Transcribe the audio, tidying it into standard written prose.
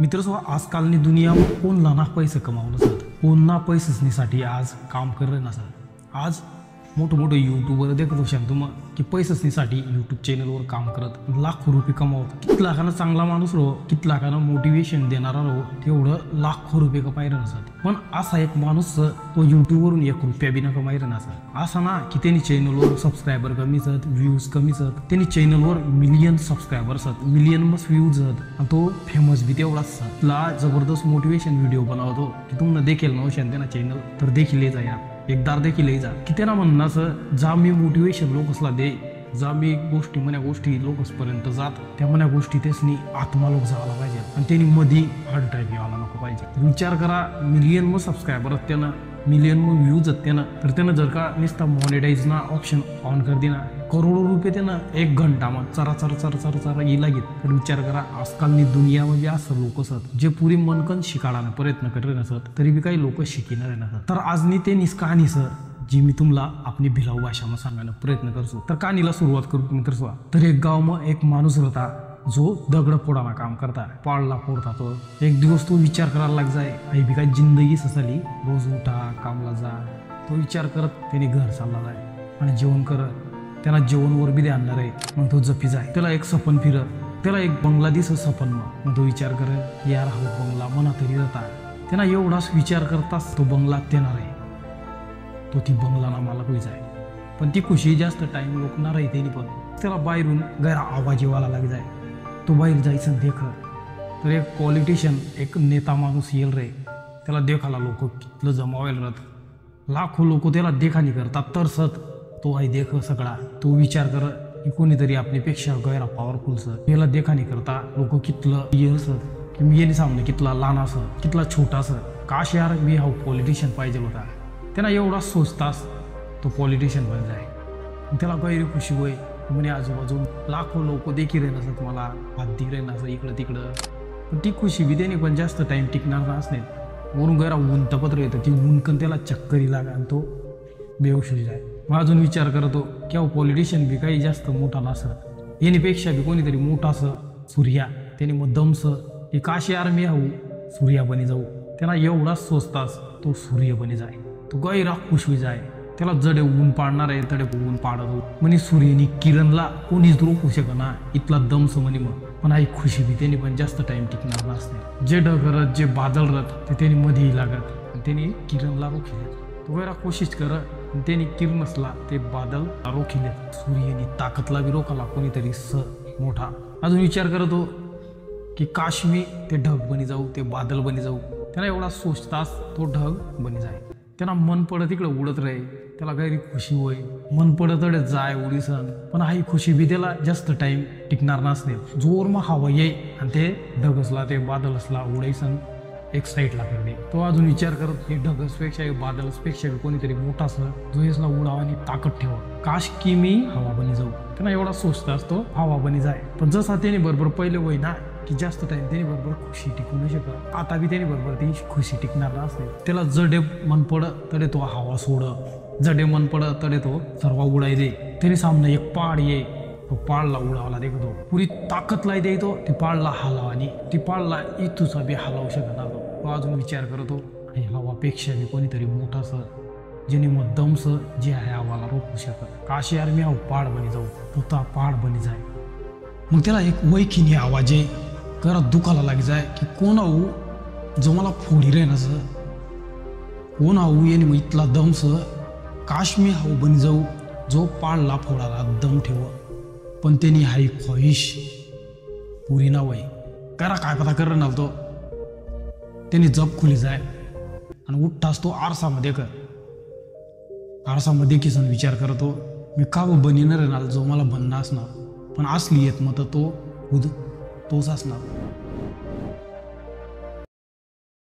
मित्र आजकालनी दुनियामा कोणला ना पैसे कमावणं सर कोण ना पैसेसाठी आज काम करत ना सर आज मोठे यूट्यूबर देखत होशान तुम की पैसेसाठी यूट्यूब चॅनलवर काम करत लाखो रुपये कमावत किती लाखानं चांगला माणूस रो किती लाखानं मोटिवेशन देणारा रो तेवढं लाखो रुपये कमायला नसत पण असा एक माणूस तो यूट्यूबवरून 1 रुपया बी न कमायला नसत असं ना की त्यांनी चॅनलवर सबस्क्रायबर कमी आहेत व्ह्यूज कमी आहेत त्यांनी चॅनलवर मिलियन सबस्क्रायबर्स आहेत मिलियन मस व्ह्यूज आहेत आणि तो फेमस बी तेवढाच ला जबरदस्त मोटिवेशन व्हिडिओ बनवतो की तुम्हाला देखील नवशान त्यांना चॅनल तर देखील जा यार एकदार देखील जा की त्यांना म्हणणं असं जा मी मोटिवेशन लोकसला दे जा मी गोष्टी मन्या गोष्टी लोकसपर्यंत जात त्या मन्या गोष्टी त्यासनी आत्मा लोक जायला पाहिजे आणि त्यांनी मध्ये हार्ट अटॅक यायला नको पाहिजे विचार करा मिलियन मग सबस्क्रायबर त्यानं मिलियन मग व्ह्यूज त्यानं तर त्यानं जर का नुसता मॉनिटाईज ना ऑप्शन ऑन कर दे ना करोडो रुपये त्यानं 1 घंटा मग चरा येईल लागेल तर विचार करा आजकालनी दुनियामध्ये असं लोक असत जे पुरी मनकन शिकायला प्रयत्न करत नसत तरी बी काही लोक शिकणार नसत तर आजनी ते निष्काहानी सर जी मी तुम्हाला आपली भिलाऊ भाषा सांगायला प्रयत्न करतो तर कहाणीला सुरुवात करू मित्र तर एक गाव मग एक माणूस होता जो दगड फोडाना काम करता पाळला फोडता तो एक दिवस तो विचार करायला लाग जाय आई बी काय जिंदगी ससाली रोज उठा कामला जा तो विचार करत त्याने घर चालला जाय आणि जेवण करत त्याला जेवणवर बी आणणार आहे मग तो जपी जाय त्याला एक सपन फिरत त्याला एक बंगला दिसत सपन मग तो विचार करत यार हा बंगला मना तरी राहता त्यांना एवढाच विचार करताच तो बंगला देणार आहे तो ती बंगला ना मला कोई जाय पण ती खुशी जास्त टाइम लोकणार आहे त्यांनी पण त्याला बाहेरून गैरा आवाज येवाला लाग जाय तो बाहेर जायचं देख तर एक पॉलिटिशियन एक नेता माणूस येईल रे त्याला देखाला लोक कितलं जमावायला राहत लाखो लोक त्याला देखानी करतात तरसत तो आई देख सगळा तो विचार कर की कोणीतरी आपल्यापेक्षा गैरा पॉवरफुल सर याला देखानी करता लोक कितलं येसत की मी येणे सामने कितला लहान असं कितला छोटा सर काश यार मी हा पॉलिटिशियन पाहिजे होता त्यांना एवढा सोचताच तो पॉलिटिशियन बन जाय त्याला गैरी खुशी होय म्हणे आजूबाजू लाखो लोक देखील रे नसत मला हात रे नसत इकडं तिकडं पण ती खुशी बी त्याने पण जास्त टाइम टिकणार नसणे वरून गैरा ऊन तपत्र येतं ती ऊनकन त्याला चक्करी लागा आणि तो बेहोश जाय मग अजून विचार करतो की पॉलिटिशियन बी काही जास्त मोठा नसत यानीपेक्षा बी कोणीतरी मोठा असं सूर्या त्याने मग दमस की काशी यार मी हाऊ सूर्या बनी जाऊ त्यांना एवढाच सोचताच तो सूर्य बनी जाय तो गैरा खुश जाय त्याला जडे ऊन पाडणार आहे तडे ऊन पाडतो म्हणे सूर्यनी किरणला कोणीच रोखू शकना इथला दमस म्हणे मग पण आई खुशी बी त्यांनी पण जास्त टाइम टिकणार नसते जे ढगरत जे बादल रत ते त्यांनी मध्ये लागत आणि त्यांनी किरणला रोखिले तो गैरा कोशिश करत आणि त्यांनी किरणसला ते बादल रोखिले सूर्यनी ताकदला बी रोखाला कोणीतरी मोठा अजून विचार करतो की काश्मी ते ढग बनी जाऊ ते बादल बनी जाऊ त्याला एवढा सोचताच तो ढग बनी जाय त्यांना मन पडत इकडे उडत राही त्याला गैरी खुशी होय मन पडत जाय उडीसन पण ही खुशी बी त्याला जास्त टाइम टिकणार नसते जोर मग हवा येई आणि ते ढगसला ते बादलसला उडायसन एक साईडला करणे तो अजून विचार करत हे ढगसपेक्षा बादलसपेक्षा कोणीतरी मोठा असं जो यसला उडावा आणि ताकद ठेवा काश की मी हवा बनी जाऊ त्यांना एवढा सोचता असतो हवा बनी जाय पण जसा त्याने बरोबर पहिले वय ना की जास्त टाइम त्याने बरोबर खुशी टिकू नाही शकत आता बी त्याने बरोबर ती खुशी टिकणार नसते त्याला जडे मन पडत तडे तो हवा सोड जडे मन पडत तडे तो सर्व उडाय दे त्याने सामने एक पाड ये तो पाळला उडावला देखतो पुरी ताकद लाई देतो ते पाळला हलावा आणि ती पाळला इथूचा बी हलावू शकणार तो अजून विचार करतो हवापेक्षा बी कोणीतरी मोठा सर ज्याने मग दमस जे आहे हवाला रोखू शकत काशी यार मी हा पाड बनी जाऊ तो ता पाड बनी जाय मग त्याला एक वैखिनी आवाज आहे घरात दुखाला लाग जाय की कोण आऊ जो मला फोडी रे नस कोण आऊ येणे मग इथला दमस काश्मी हाऊ बनी जाऊ जो पाळला फोडाला दम ठेव पण त्यांनी हाई ख्वाहिश पुरी ना वय करा काय पता कर ना तो त्यांनी जप खुली जाय आणि उठताच तो आरसामध्ये आरसामध्ये किसन विचार करतो मी का बनिणार ना जो मला बनना असणार पण असली येत मग तो खुद तोच असणार